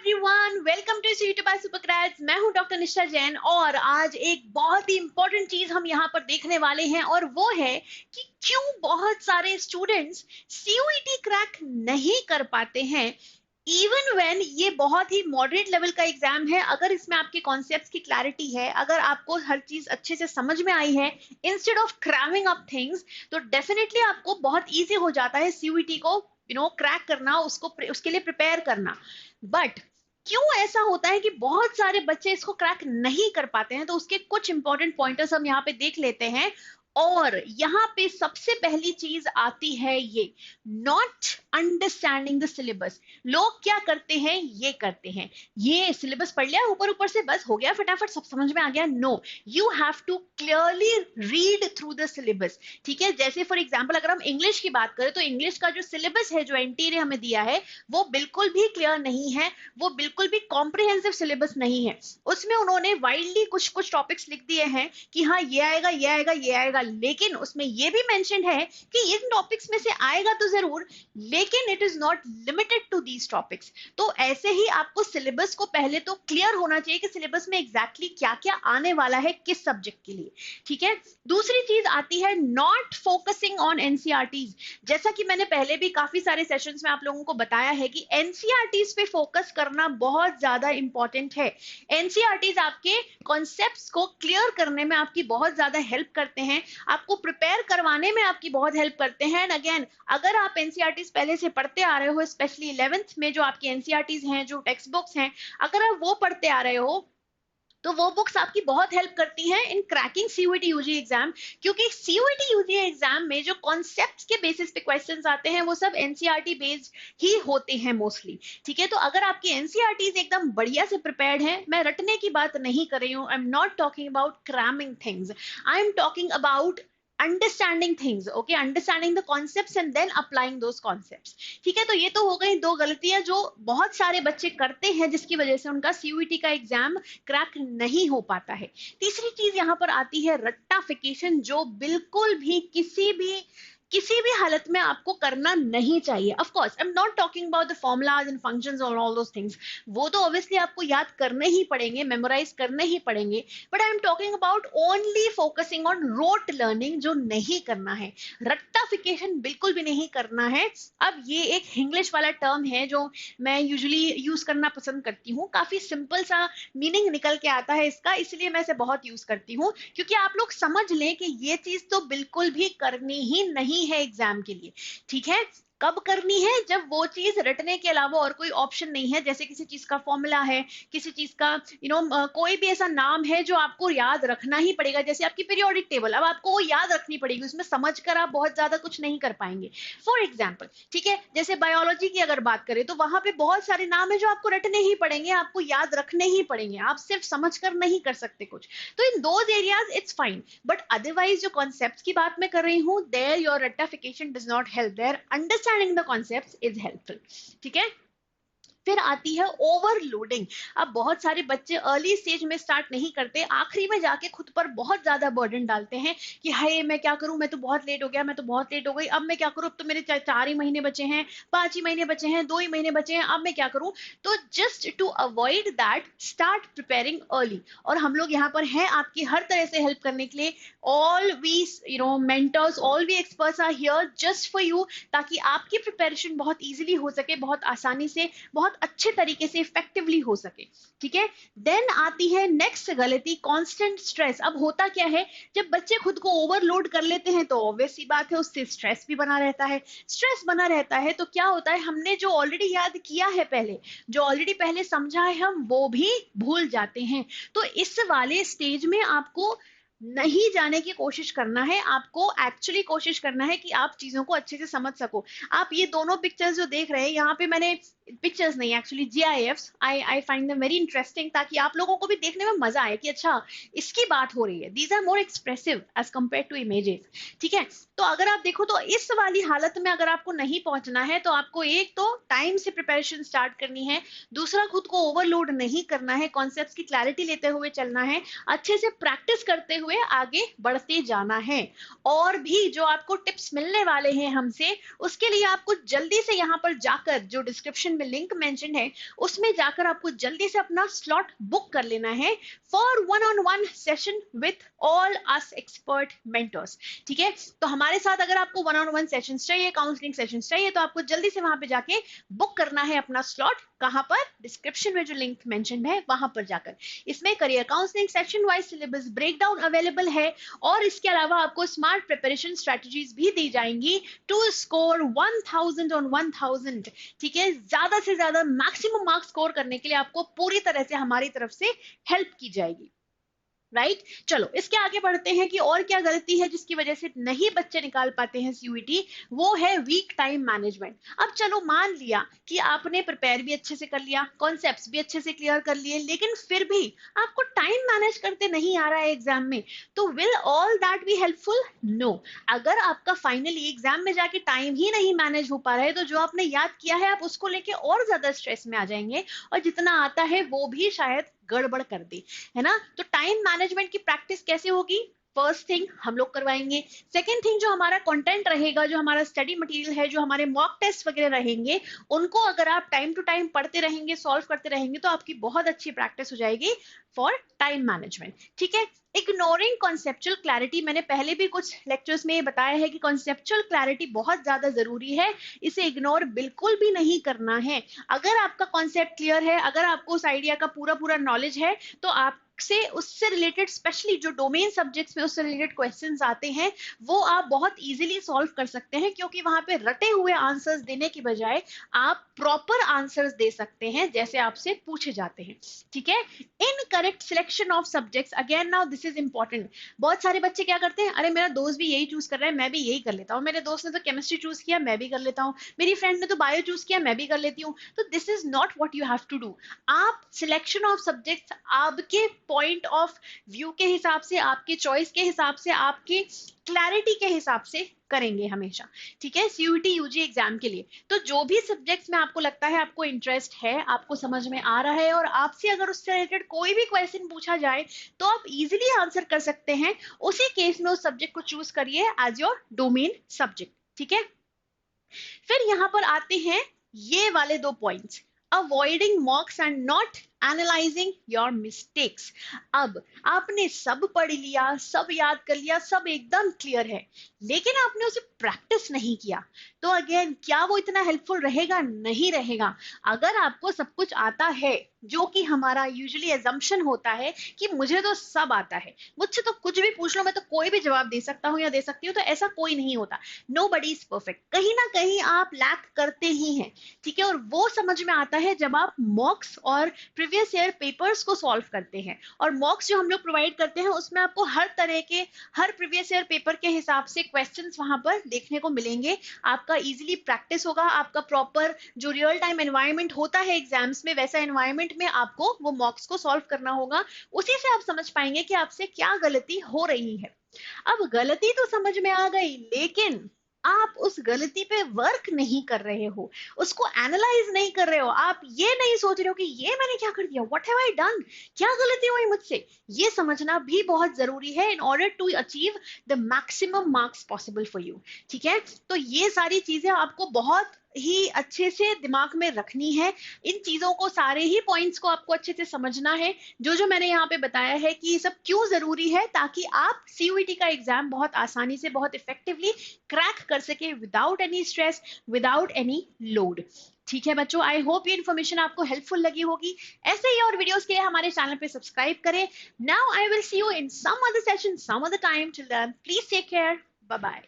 Everyone, welcome to YouTube by Supercrats. मैं हूं doctor निशा जैन और आज एक बहुत ही इंपॉर्टेंट चीज हम यहाँ पर देखने वाले हैं और वो है कि क्यों बहुत सारे स्टूडेंट्स सीयूईटी क्रैक नहीं कर पाते हैं इवन व्हेन ये बहुत ही मॉडरेट लेवल का एग्जाम है। अगर इसमें आपके कॉन्सेप्ट्स की क्लैरिटी है, अगर आपको हर चीज अच्छे से समझ में आई है instead of cramming up things, तो डेफिनेटली आपको बहुत इजी हो जाता है सीयूईटी को क्रैक करना, उसके लिए प्रिपेयर करना। बट क्यों ऐसा होता है कि बहुत सारे बच्चे इसको क्रैक नहीं कर पाते हैं, तो उसके कुछ इंपॉर्टेंट पॉइंटर्स हम यहाँ पे देख लेते हैं। और यहाँ पे सबसे पहली चीज आती है ये नॉट अंडरस्टैंडिंग द सिलेबस। लोग क्या करते हैं, ये करते हैं ये सिलेबस पढ़ लिया ऊपर ऊपर से, बस हो गया, फटाफट सब समझ में आ गया। No, you have to clearly read through the syllabus. ठीक है, जैसे फॉर एग्जाम्पल अगर हम इंग्लिश की बात करें तो इंग्लिश का जो सिलेबस है, जो एनटीए ने हमें दिया है, वो बिल्कुल भी क्लियर नहीं है, वो बिल्कुल भी कॉम्प्रिहेंसिव सिलेबस नहीं है। उसमें उन्होंने वाइडली कुछ कुछ टॉपिक्स लिख दिए हैं कि हाँ ये आएगा ये आएगा ये आएगा, लेकिन उसमें ये भी मेंशन है कि इन टॉपिक्स में से आएगा तो जरूर, लेकिन it is not limited to these topics. तो ऐसे ही आपको सिलेबस को पहले तो क्लियर होना चाहिए कि सिलेबस में एग्जैक्टली क्या क्या आने वाला है किस सब्जेक्ट के लिए। ठीक है, दूसरी चीज आती है नॉट फोकसिंग ऑन एनसीईआरटीज। जैसा कि मैंने पहले भी काफी सारे सेशंस में आप लोगों को बताया है कि एनसीईआरटीज पे फोकस करना बहुत ज्यादा इंपॉर्टेंट है। एनसीईआरटीज आपके कॉन्सेप्ट्स को क्लियर करने में आपकी बहुत ज्यादा हेल्प करते हैं, आपको प्रिपेयर करवाने में आपकी बहुत हेल्प करते हैं। एंड अगेन, अगर आप एनसीईआरटीज पहले से पढ़ते आ रहे हो, स्पेशली 11th में जो आपकी एनसीईआरटीज हैं, जो टेक्स्ट बुक्स हैं, अगर आप वो पढ़ते आ रहे हो तो वो बुक्स आपकी बहुत हेल्प करती हैं in cracking CUET UG exam. क्योंकि सीयूईटी यूजी एग्जाम में जो कॉन्सेप्ट्स के बेसिस पे क्वेश्चंस आते हैं वो सब एनसीईआरटी बेस्ड ही होते हैं मोस्टली। ठीक है, तो अगर आपकी एनसीईआरटीज एकदम बढ़िया से प्रिपेयर्ड है, मैं रटने की बात नहीं कर रही हूँ, I am not talking about cramming things, I am talking about understanding things, okay, understanding the concepts and then applying those concepts. ठीक है, तो ये तो हो गई दो गलतियां जो बहुत सारे बच्चे करते हैं, जिसकी वजह से उनका सीयूईटी का एग्जाम क्रैक नहीं हो पाता है। तीसरी चीज यहाँ पर आती है रट्टाफिकेशन, जो बिल्कुल भी किसी भी हालत में आपको करना नहीं चाहिए। Of course I am not talking about the formulas and functions और ऑल दोस थिंग्स, वो तो ऑब्वियसली आपको याद करने ही पड़ेंगे, मेमोराइज करने ही पड़ेंगे, but I am talking about only focusing on rote learning, जो नहीं करना है। रट्टाफिकेशन बिल्कुल भी नहीं करना है। अब ये एक इंग्लिश वाला टर्म है जो मैं यूजुअली यूज करना पसंद करती हूँ, काफी सिंपल सा मीनिंग निकल के आता है इसका, इसलिए मैं इसे बहुत यूज करती हूँ, क्योंकि आप लोग समझ लें कि ये चीज तो बिल्कुल भी करनी ही नहीं है एग्जाम के लिए। ठीक है, कब करनी है, जब वो चीज रटने के अलावा और कोई ऑप्शन नहीं है, जैसे किसी चीज का फॉर्मूला है, किसी चीज का कोई भी ऐसा नाम है जो आपको याद रखना ही पड़ेगा, जैसे आपकी पीरियोडिक टेबल, अब आपको वो याद रखनी पड़ेगी, उसमें समझकर आप बहुत ज्यादा कुछ नहीं कर पाएंगे। फॉर एग्जाम्पल, ठीक है, जैसे बायोलॉजी की अगर बात करें तो वहां पे बहुत सारे नाम है जो आपको रटने ही पड़ेंगे, आपको याद रखने ही पड़ेंगे, आप सिर्फ समझकर नहीं कर सकते कुछ। तो in those areas it's fine, but otherwise जो कॉन्सेप्ट्स की बात मैं कर रही हूं, देयर योर रट्टाफिकेशन does not help, there understanding the concepts is helpful. ठीक है, फिर आती है ओवरलोडिंग। अब बहुत सारे बच्चे अर्ली स्टेज में स्टार्ट नहीं करते, आखिरी में जाके खुद पर बहुत ज्यादा बर्डन डालते हैं कि हाय मैं क्या करूं, मैं तो बहुत लेट हो गया, मैं तो बहुत लेट हो गई, अब मैं क्या करूं, अब तो मेरे 4 ही महीने बचे हैं, 5 ही महीने बचे हैं, 2 ही महीने बचे हैं, अब मैं क्या करूं। तो just to avoid that, start preparing early. और हम लोग यहाँ पर हैं आपकी हर तरह से हेल्प करने के लिए। All we mentors, all we experts are here just for you, ताकि आपकी प्रिपरेशन बहुत इजीली हो सके, बहुत आसानी से, बहुत अच्छे तरीके से इफेक्टिवली हो सके। ठीक है, देन आती है नेक्स्ट गलती, कांस्टेंट स्ट्रेस। अब होता क्या है, जब बच्चे खुद को ओवरलोड कर लेते हैं तो ऑब्वियस सी बात है उससे स्ट्रेस भी बना रहता है। स्ट्रेस बना रहता है तो क्या होता है, हमने जो ऑलरेडी याद किया है पहले, जो ऑलरेडी पहले समझा है, हम वो भी भूल जाते हैं। तो इस वाले स्टेज में आपको नहीं जाने की कोशिश करना है, आपको एक्चुअली कोशिश करना है कि आप चीजों को अच्छे से समझ सको। आप ये दोनों पिक्चर्स जो देख रहे हैं यहाँ पे, मैंने पिक्चर्स नहीं, actually जीआईएफ्स, I find them very interesting, ताकि आप लोगों को भी देखने में मजा आए कि अच्छा इसकी बात हो रही है, these are more expressive as compare to images. ठीक है, तो अगर आप देखो तो इस वाली हालत में अगर आपको नहीं पहुंचना है तो आपको एक तो टाइम से प्रिपरेशन स्टार्ट करनी है, दूसरा खुद को ओवरलोड नहीं करना है, कॉन्सेप्ट्स की क्लैरिटी लेते हुए चलना है, अच्छे से प्रैक्टिस करते हुए हुए आगे बढ़ते जाना है। और भी जो आपको टिप्स मिलने वाले हैं हमसे, उसके लिए आपको जल्दी से यहाँ पर जाकर, जो डिस्क्रिप्शन में लिंक मेंशन है उसमें जाकर आपको जल्दी से अपना स्लॉट बुक कर लेना है for one on one session with all us expert mentors. ठीक है, तो हमारे साथ अगर आपको वन ऑन वन सेशंस चाहिए, काउंसलिंग सेशंस चाहिए, तो आपको जल्दी से वहां पे जाके बुक करना है अपना स्लॉट। कहां पर? डिस्क्रिप्शन में जो लिंक मेंशन है वहां पर जाकर। इसमें career counselling, section wise syllabus breakdown available है, और इसके अलावा आपको स्मार्ट प्रिपरेशन स्ट्रेटजीज भी दी जाएंगी टू स्कोर 1000 ऑन 1000। ठीक है, ज्यादा से ज्यादा मैक्सिमम मार्क्स स्कोर करने के लिए आपको पूरी तरह से हमारी तरफ से हेल्प की जाएगी। राइट, चलो इसके आगे बढ़ते हैं कि और क्या गलती है जिसकी वजह से नहीं बच्चे निकाल पाते हैं सीयूईटी। वो है वीक टाइम मैनेजमेंट। अब चलो मान लिया कि आपने प्रिपेयर भी अच्छे से कर लिया, कॉन्सेप्ट्स भी अच्छे से क्लियर कर लिए, लेकिन फिर भी आपको टाइम मैनेज करते नहीं आ रहा है एग्जाम में, तो will all that be helpful? No. अगर आपका फाइनली एग्जाम में जाके टाइम ही नहीं मैनेज हो पा रहा है, तो जो आपने याद किया है आप उसको लेके और ज्यादा स्ट्रेस में आ जाएंगे, और जितना आता है वो भी शायद गड़बड़ कर दे, है ना। तो टाइम मैनेजमेंट की प्रैक्टिस कैसे होगी? फर्स्ट थिंग हम लोग करवाएंगे। सेकेंड थिंग, जो हमारा कंटेंट रहेगा, जो हमारा स्टडी मटेरियल है, जो हमारे मॉक टेस्ट वगैरह रहेंगे, उनको अगर आप टाइम टू टाइम पढ़ते रहेंगे, सॉल्व करते रहेंगे, तो आपकी बहुत अच्छी प्रैक्टिस हो जाएगी फॉर टाइम मैनेजमेंट। ठीक है, इग्नोरिंग कॉन्सेप्चुअल क्लैरिटी, मैंने पहले भी कुछ लेक्चर्स में बताया है कि कॉन्सेप्चुअल क्लैरिटी बहुत ज्यादा जरूरी है, इसे इग्नोर बिल्कुल भी नहीं करना है। अगर आपका कॉन्सेप्ट क्लियर है, अगर आपको उस आइडिया का पूरा पूरा नॉलेज है, तो आप से उससे रिलेटेड, स्पेशली जो डोमेन सब्जेक्ट्स में उससे रिलेटेड क्वेश्चंस आते हैं, वो आप बहुत इजीली सॉल्व कर सकते हैं, क्योंकि वहां पे रटे हुए आंसर्स देने की बजाय आप प्रॉपर आंसर्स दे सकते हैं जैसे आपसे पूछे जाते हैं। ठीक है, incorrect selection of subjects, again now this is important. बहुत सारे बच्चे क्या करते हैं, अरे मेरा दोस्त भी यही चूज कर रहा है, मैं भी यही कर लेता हूँ, मेरे दोस्त ने तो केमिस्ट्री चूज किया, मैं भी कर लेता हूँ, मेरी फ्रेंड ने तो बायो चूज किया, मैं भी कर लेती हूँ। तो this is not what you have to do. आप सिलेक्शन ऑफ सब्जेक्ट्स आपके पॉइंट ऑफ व्यू के हिसाब से, आपके चॉइस के हिसाब से, आपके क्लैरिटी के हिसाब से करेंगे हमेशा। ठीक है, सीयूईटी यूजी एग्जाम के लिए तो जो भी सब्जेक्ट्स में आपको लगता है आपको इंटरेस्ट है, आपको समझ में आ रहा है, और आपसे अगर उससे रिलेटेड कोई भी क्वेश्चन पूछा जाए तो आप इजीली आंसर कर सकते हैं, उसी केस में उस सब्जेक्ट को चूज करिए एज योर डोमेन सब्जेक्ट। ठीक है, फिर यहां पर आते हैं ये वाले दो points, avoiding मॉक्स and not analysing your mistakes. अब आपने सब पढ़ लिया, सब याद कर लिया, सब एकदम क्लियर है, लेकिन आपने उसे प्रैक्टिस नहीं किया, तो अगेन क्या वो इतना हेल्पफुल रहेगा? नहीं रहेगा। अगर आपको सब कुछ आता है, जो कि हमारा यूजुअली एजम्पशन होता है कि मुझे तो सब आता है, मुझसे तो कुछ भी पूछ लो, मैं तो कोई भी जवाब दे सकता हूँ या दे सकती हूँ, तो ऐसा कोई नहीं होता। नोबडी इज परफेक्ट, कहीं ना कहीं आप लैक करते ही हैं। ठीक है, और वो समझ में आता है जब आप मॉक्स और प्रीवियस ईयर पेपर्स को सॉल्व करते हैं। और मॉक्स जो हम लोग प्रोवाइड करते हैं उसमें आपको हर तरह के, हर प्रीवियस ईयर पेपर के हिसाब से क्वेश्चंस वहां पर देखने को मिलेंगे। आपका इजीली प्रैक्टिस होगा, आपका प्रॉपर जो रियल टाइम एनवायरनमेंट होता है एग्जाम्स में, वैसा एनवायरनमेंट में आपको वो मॉक्स को सॉल्व करना होगा। उसी से आप समझ पाएंगे कि आपसे क्या गलती हो रही है। अब गलती तो समझ में आ गई, लेकिन आप उस गलती पे वर्क नहीं कर रहे हो, उसको एनालाइज नहीं कर रहे हो, आप ये नहीं सोच रहे हो कि ये मैंने क्या कर दिया, व्हाट हैव आई डन, क्या गलती हुई मुझसे। ये समझना भी बहुत जरूरी है in order to achieve the maximum marks possible for you. ठीक है, तो ये सारी चीजें आपको बहुत ही अच्छे से दिमाग में रखनी है। इन चीजों को, सारे ही पॉइंट्स को आपको अच्छे से समझना है, जो जो मैंने यहाँ पे बताया है कि ये सब क्यों जरूरी है, ताकि आप सीयूईटी का एग्जाम बहुत आसानी से, बहुत इफेक्टिवली क्रैक कर सके without any stress, without any load. ठीक है बच्चों, आई होप ये इन्फॉर्मेशन आपको हेल्पफुल लगी होगी। ऐसे ही और वीडियोस के लिए हमारे चैनल पे सब्सक्राइब करें। Now I will see you in some other session, some other time. Till then please take care, bye bye.